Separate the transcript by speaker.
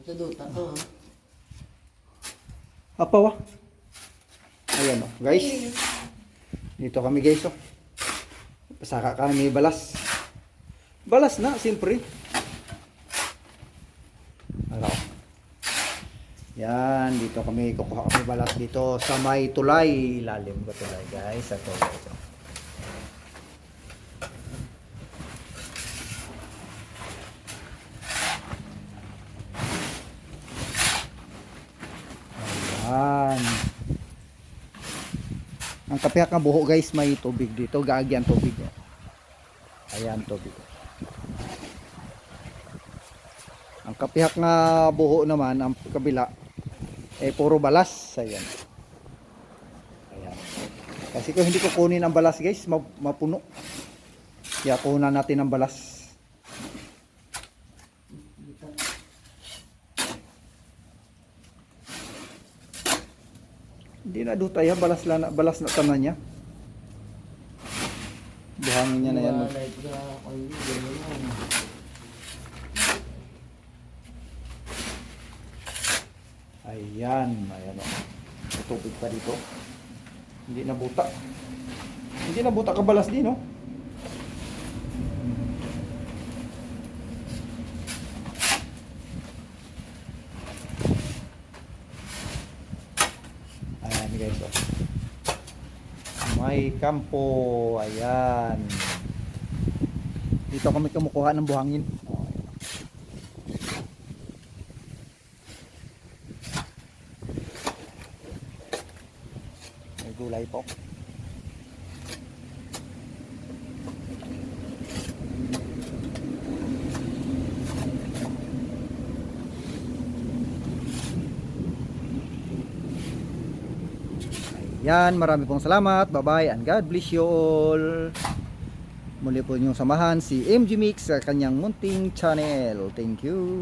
Speaker 1: Ito duta to.
Speaker 2: Apaw ah. Ayan o, guys. Dito kami guys o. Pasaka kami balas. Balas na, siyempre. Ano? Yan, dito kami kukuha kami balas dito sa may tulay. Lalim ko tulay guys. Ito guys. Ayan. Ang kapiyak ng buho guys, may tubig dito. Gaagi ang tubig. Ayan tubig. Ang kapiyak nga buho naman, ang kabila, puro balas. Ayan. Ayan. Kasi kung hindi ko kunin ang balas guys, mapuno. Kaya kunan natin ang balas. Hindi na do tayo, balas na tanan niya. Buhangin niya na yan. Ayan, ayan o. Tubig pa dito. Hindi na buta. Hindi na buta kabalas din, no? Ayan guys, o. May kampo. Ayan. Dito kami kumukuha ng buhangin. Gulay po. Ayan, marami pong salamat. Bye-bye and God bless you all. Muli po niyong samahan si MG Mix sa kanyang munting channel. Thank you.